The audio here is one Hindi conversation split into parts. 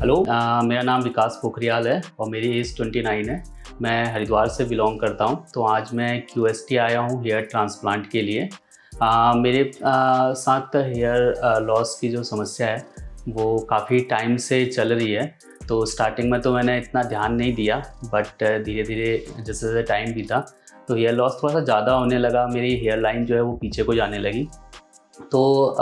हेलो, मेरा नाम विकास पोखरियाल है और मेरी एज 29 है। मैं हरिद्वार से बिलोंग करता हूँ। तो आज मैं QST आया हूँ हेयर ट्रांसप्लांट के लिए। मेरे साथ हेयर लॉस की जो समस्या है वो काफ़ी टाइम से चल रही है। तो स्टार्टिंग में तो मैंने इतना ध्यान नहीं दिया, बट धीरे धीरे जैसे जैसे टाइम बीता तो हेयर लॉस थोड़ा सा ज़्यादा होने लगा। मेरी हेयर लाइन जो है वो पीछे को जाने लगी। तो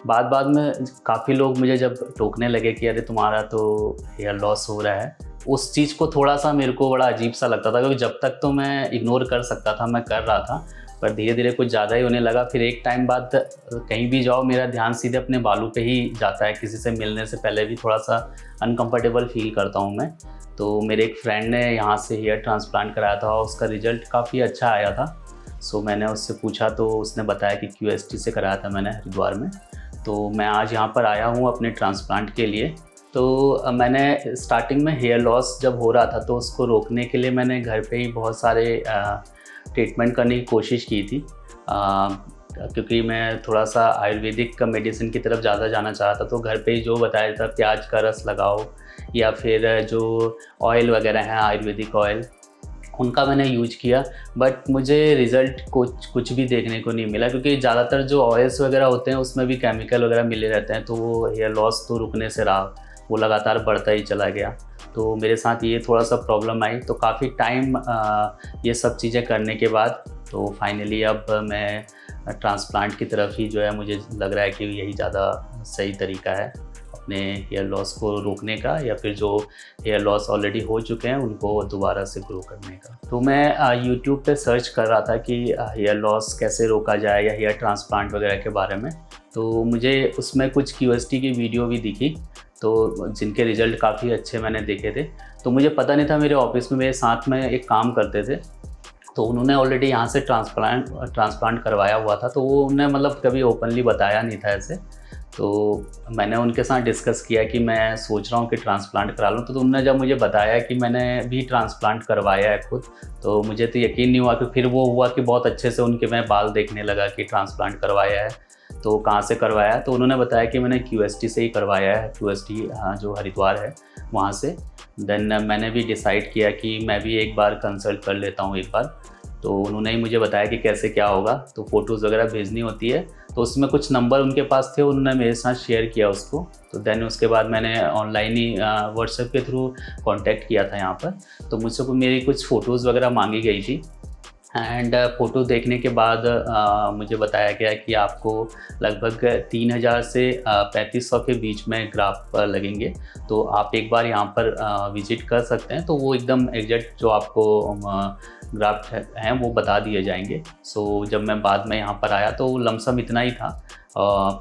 बाद में काफ़ी लोग मुझे जब टोकने लगे कि अरे तुम्हारा तो हेयर लॉस हो रहा है, उस चीज़ को थोड़ा सा मेरे को बड़ा अजीब सा लगता था, क्योंकि जब तक तो मैं इग्नोर कर सकता था, मैं कर रहा था, पर धीरे धीरे कुछ ज़्यादा ही होने लगा। फिर एक टाइम बाद कहीं भी जाओ मेरा ध्यान सीधे अपने बालों पे ही जाता है। किसी से मिलने से पहले भी थोड़ा सा अनकम्फर्टेबल फील करता हूँ मैं। तो मेरे एक फ्रेंड ने यहाँ से हेयर ट्रांसप्लांट कराया था और उसका रिज़ल्ट काफ़ी अच्छा आया था। सो मैंने उससे पूछा तो उसने बताया कि QST से कराया था मैंने हरिद्वार में। तो मैं आज यहाँ पर आया हूँ अपने ट्रांसप्लांट के लिए। तो मैंने स्टार्टिंग में हेयर लॉस जब हो रहा था तो उसको रोकने के लिए मैंने घर पे ही बहुत सारे ट्रीटमेंट करने की कोशिश की थी, क्योंकि मैं थोड़ा सा आयुर्वेदिक मेडिसिन की तरफ ज़्यादा जाना चाह रहा था। तो घर पे ही जो बताया था, प्याज का रस लगाओ या फिर जो ऑयल वगैरह हैं आयुर्वेदिक ऑयल, उनका मैंने यूज किया। बट मुझे रिज़ल्ट कुछ भी देखने को नहीं मिला, क्योंकि ज़्यादातर जो ऑयल्स वगैरह होते हैं उसमें भी केमिकल वगैरह मिले रहते हैं। तो वो हेयर लॉस तो रुकने से रहा, वो लगातार बढ़ता ही चला गया। तो मेरे साथ ये थोड़ा सा प्रॉब्लम आई। तो काफ़ी टाइम ये सब चीज़ें करने के बाद तो फाइनली अब मैं ट्रांसप्लांट की तरफ ही जो है, मुझे लग रहा है कि यही ज़्यादा सही तरीका है अपने हेयर लॉस को रोकने का, या फिर जो हेयर लॉस ऑलरेडी हो चुके हैं उनको दोबारा से ग्रो करने का। तो मैं YouTube पे सर्च कर रहा था कि हेयर लॉस कैसे रोका जाए या हेयर ट्रांसप्लांट वगैरह के बारे में। तो मुझे उसमें कुछ QST की वीडियो भी दिखी, तो जिनके रिज़ल्ट काफ़ी अच्छे मैंने देखे थे। तो मुझे पता नहीं था, मेरे ऑफिस में मेरे साथ में एक काम करते थे, तो उन्होंने ऑलरेडी यहाँ से ट्रांसप्लांट करवाया हुआ था। तो वो उन्होंने मतलब कभी ओपनली बताया नहीं था ऐसे। तो मैंने उनके साथ डिस्कस किया कि मैं सोच रहा हूँ कि ट्रांसप्लांट करा लूँ। तो उन्होंने जब मुझे बताया कि मैंने भी ट्रांसप्लांट करवाया है खुद, तो मुझे तो यकीन नहीं हुआ। कि फिर वो हुआ कि बहुत अच्छे से उनके मैं बाल देखने लगा कि ट्रांसप्लांट करवाया है। तो कहाँ से करवाया है, तो उन्होंने बताया कि मैंने QST से ही करवाया है, QST जो हरिद्वार है वहाँ से। देन मैंने भी डिसाइड किया कि मैं भी एक बार कंसल्ट कर लेता हूँ एक बार। तो उन्होंने ही मुझे बताया कि कैसे क्या होगा। तो फ़ोटोज़ वगैरह भेजनी होती है, तो उसमें कुछ नंबर उनके पास थे, उन्होंने मेरे साथ शेयर किया उसको। तो देन उसके बाद मैंने ऑनलाइन ही व्हाट्सएप के थ्रू कांटेक्ट किया था यहाँ पर। तो मुझसे मेरी कुछ फ़ोटोज़ वगैरह मांगी गई थी, एंड फ़ोटो देखने के बाद मुझे बताया गया कि आपको लगभग 3000 से 3500 के बीच में ग्राफ लगेंगे। तो आप एक बार यहाँ पर विज़िट कर सकते हैं, तो वो एकदम एग्जैक्ट जो आपको ग्राफ हैं वो बता दिए जाएंगे। सो जब मैं बाद में यहाँ पर आया तो लमसम इतना ही था,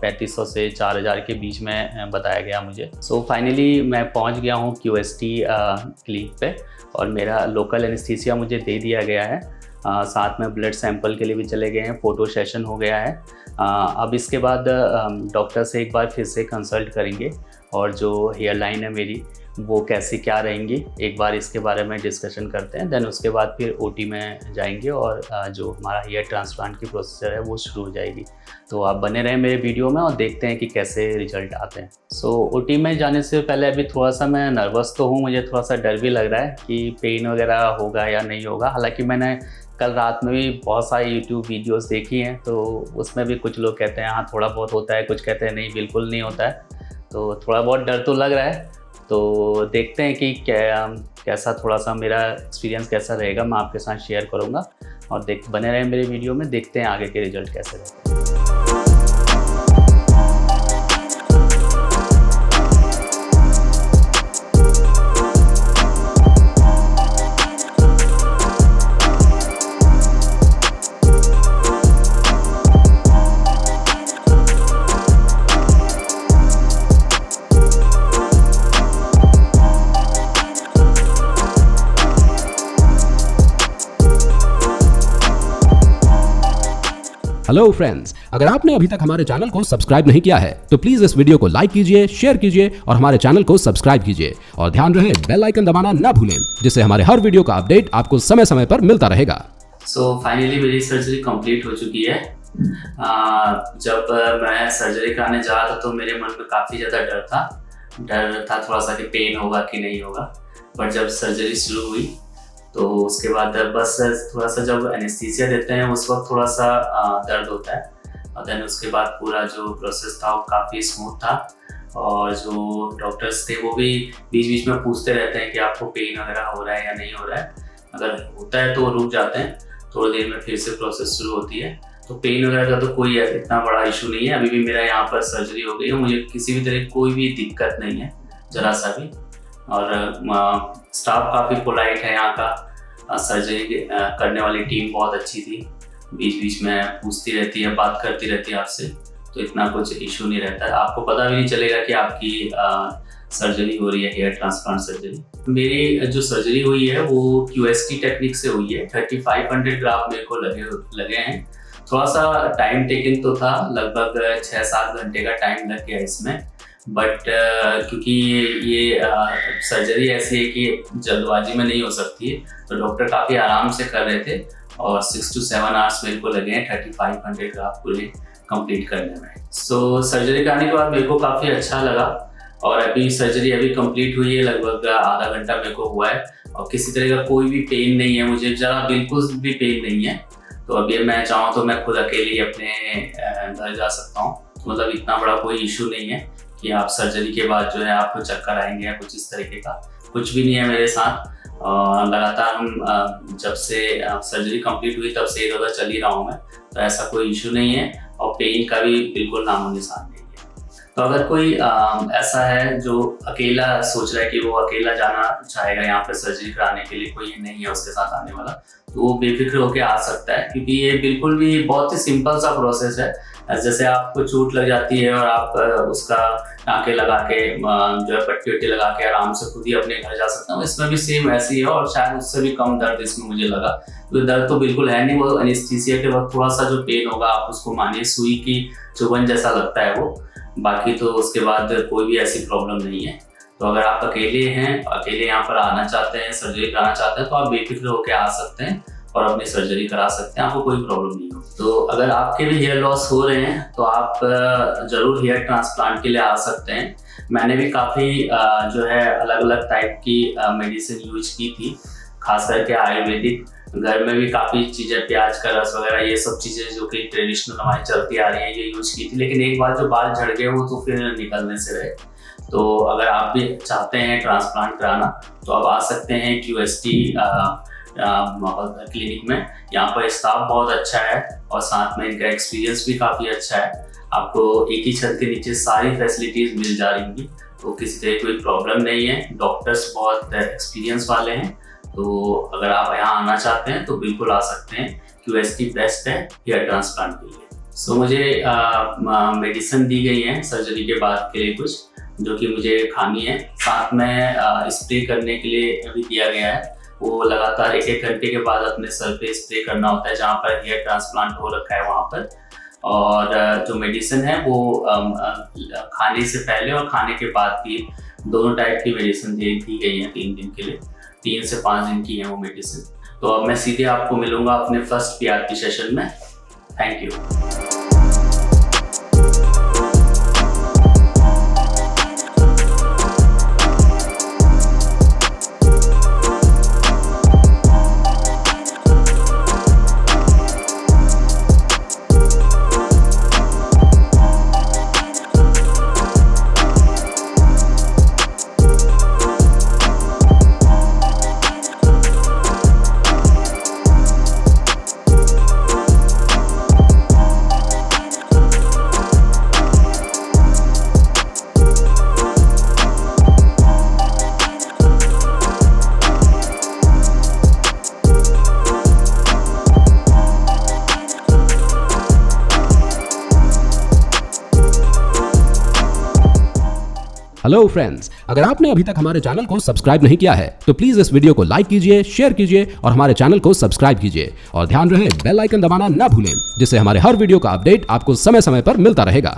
3500 से 4000 के बीच में बताया गया मुझे। सो फाइनली मैं पहुँच गया हूँ QST क्लिनिक पे, और मेरा लोकल एनेस्थीसिया मुझे दे दिया गया है। साथ में ब्लड सैंपल के लिए भी चले गए हैं, फ़ोटो सेशन हो गया है। अब इसके बाद डॉक्टर से एक बार फिर से कंसल्ट करेंगे, और जो हेयर लाइन है मेरी वो कैसे क्या रहेंगी एक बार इसके बारे में डिस्कशन करते हैं। देन उसके बाद फिर OT में जाएंगे, और जो हमारा हेयर ट्रांसप्लांट की प्रोसीजर है वो शुरू हो जाएगी। तो आप बने रहें मेरे वीडियो में और देखते हैं कि कैसे रिजल्ट आते हैं। सो OT में जाने से पहले अभी थोड़ा सा मैं नर्वस तो हूँ, मुझे थोड़ा सा डर भी लग रहा है कि पेन वगैरह होगा या नहीं होगा। हालांकि मैंने कल रात में भी बहुत सारी YouTube वीडियोस देखी हैं, तो उसमें भी कुछ लोग कहते हैं हाँ थोड़ा बहुत होता है, कुछ कहते हैं नहीं बिल्कुल नहीं होता है। तो थोड़ा बहुत डर तो लग रहा है। तो देखते हैं कि कैसा थोड़ा सा मेरा एक्सपीरियंस कैसा रहेगा, मैं आपके साथ शेयर करूँगा। और बने रहें मेरे वीडियो में, देखते हैं आगे के रिजल्ट कैसे रहते हैं। हेलो फ्रेंड्स, अगर आपने अभी तक हमारे चैनल को सब्सक्राइब नहीं किया है तो प्लीज इस वीडियो को लाइक कीजिए, शेयर कीजिए और हमारे चैनल को सब्सक्राइब कीजिए। और ध्यान रहे बेल आइकन दबाना ना भूलें, जिससे हमारे हर वीडियो का अपडेट आपको समय समय पर मिलता रहेगा। सो फाइनली मेरी सर्जरी कंप्लीट हो चुकी है। जब मैं सर्जरी कराने जा रहा था तो मेरे मन में काफ़ी ज़्यादा डर था। डर था थोड़ा सा कि पेन होगा कि नहीं होगा, बट जब सर्जरी शुरू हुई तो उसके बाद बस थोड़ा सा जब एनेस्थीसिया देते हैं उस वक्त थोड़ा सा दर्द होता है, और देन उसके बाद पूरा जो प्रोसेस था वो काफ़ी स्मूथ था। और जो डॉक्टर्स थे वो भी बीच बीच में पूछते रहते हैं कि आपको पेन वगैरह हो रहा है या नहीं हो रहा है। अगर होता है तो वो रुक जाते हैं, थोड़ी देर में फिर से प्रोसेस शुरू होती है। तो पेन वगैरह का तो कोई इतना बड़ा इशू नहीं है। अभी भी मेरा यहाँ पर सर्जरी हो गई है, मुझे किसी भी तरह की कोई भी दिक्कत नहीं है ज़रा सा भी। और स्टाफ काफ़ी पोलाइट है यहाँ का, सर्जरी करने वाली टीम बहुत अच्छी थी, बीच बीच में पूछती रहती है, बात करती रहती है आपसे, तो इतना कुछ इशू नहीं रहता है। आपको पता भी नहीं चलेगा कि आपकी सर्जरी हो रही है, हेयर ट्रांसप्लांट सर्जरी। मेरी जो सर्जरी हुई है वो QST टेक्निक से हुई है। 3500 ग्राफ मेरे को लगे हैं। थोड़ा सा टाइम टेकिंग तो था, लगभग 6-7 घंटे का टाइम लग गया इसमें, बट क्योंकि ये सर्जरी ऐसी है कि जल्दबाजी में नहीं हो सकती है, तो डॉक्टर काफ़ी आराम से कर रहे थे और 6 to 7 आवर्स मेरे को लगे हैं 3500 ग्राफ पूरे कंप्लीट करने में। सो सर्जरी कराने के बाद मेरे को काफ़ी अच्छा लगा, और अभी सर्जरी अभी कंप्लीट हुई है, लगभग आधा घंटा मेरे को हुआ है, और किसी तरह का कोई भी पेन नहीं है, मुझे ज़रा बिल्कुल भी पेन नहीं है। तो अभी मैं चाहूँ तो मैं खुद अकेले ही अपने घर जा सकता हूँ, तो मतलब इतना बड़ा कोई इशू नहीं है कि आप सर्जरी के बाद जो है आपको चक्कर आएंगे या कुछ इस तरीके का, कुछ भी नहीं है मेरे साथ। लगातार हम जब से सर्जरी कंप्लीट हुई तब से इधर चल ही रहा हूँ मैं, तो ऐसा कोई इशू नहीं है, और पेन का भी बिल्कुल नामो निशान नहीं है। तो अगर कोई ऐसा है जो अकेला सोच रहा है कि वो अकेला जाना चाहेगा यहाँ पर सर्जरी कराने के लिए, कोई नहीं है उसके साथ आने वाला, तो वो बेफिक्र होकर आ सकता है, क्योंकि ये बिल्कुल भी बहुत ही सिंपल सा प्रोसेस है। जैसे आपको चोट लग जाती है और आप उसका टाँके लगा के जो है पट्टी वट्टी लगा के आराम से खुद ही अपने घर जा सकते हो, इसमें भी सेम ऐसी है, और शायद उससे भी कम दर्द इसमें मुझे लगा। तो दर्द तो बिल्कुल है नहीं, वो एनेस्थीसिया के वक्त थोड़ा सा जो पेन होगा आप उसको मानिए सुई की चुभन जैसा लगता है वो, बाकी तो उसके बाद कोई भी ऐसी प्रॉब्लम नहीं है। तो अगर आप अकेले हैं, अकेले यहाँ पर आना चाहते हैं, सर्जरी कराना चाहते हैं, तो आप बेफिक्र होकर आ सकते हैं और अपनी सर्जरी करा सकते हैं, आपको कोई प्रॉब्लम नहीं हो। तो अगर आपके भी हेयर लॉस हो रहे हैं तो आप ज़रूर हेयर ट्रांसप्लांट के लिए आ सकते हैं। मैंने भी काफ़ी जो है अलग अलग टाइप की मेडिसिन यूज की थी, खास करके आयुर्वेदिक। घर में भी काफ़ी चीज़ें, प्याज का रस वगैरह, ये सब चीज़ें जो कि ट्रेडिशनल हमारी चलती आ रही हैं, ये यूज की थी। लेकिन एक बार जो बाल झड़ गए वो तो फिर निकलने से रहे। तो अगर आप भी चाहते हैं ट्रांसप्लांट कराना तो आप आ सकते हैं QST क्लिनिक में। यहाँ पर स्टाफ बहुत अच्छा है और साथ में इनका एक्सपीरियंस भी काफ़ी अच्छा है। आपको एक ही छत के नीचे सारी फैसिलिटीज़ मिल जा रही होंगी, तो किसी तरह कोई प्रॉब्लम नहीं है। डॉक्टर्स बहुत एक्सपीरियंस वाले हैं, तो अगर आप यहाँ आना चाहते हैं तो बिल्कुल आ सकते हैं। QST बेस्ट है हेयर ट्रांसप्लांट के लिए। सो मुझे मेडिसिन दी गई है सर्जरी के बाद के लिए कुछ, जो कि मुझे खानी है। साथ में स्प्रे करने के लिए भी दिया गया है, वो लगातार 1-1 घंटे के बाद अपने सर पे स्प्रे करना होता है जहाँ पर हेयर ट्रांसप्लांट हो रखा है वहाँ पर। और जो मेडिसिन है वो खाने से पहले और खाने के बाद की दोनों टाइप की मेडिसिन दी गई है 3 दिन के लिए। 3 से 5 दिन की है वो मेडिसिन। तो अब मैं सीधे आपको मिलूंगा अपने फर्स्ट PRP सेशन में। Thank you. हेलो फ्रेंड्स, अगर आपने अभी तक हमारे चैनल को सब्सक्राइब नहीं किया है तो प्लीज इस वीडियो को लाइक कीजिए, शेयर कीजिए और हमारे चैनल को सब्सक्राइब कीजिए। और ध्यान रहे बेल आइकन दबाना ना भूलें, जिससे हमारे हर वीडियो का अपडेट आपको समय समय पर मिलता रहेगा।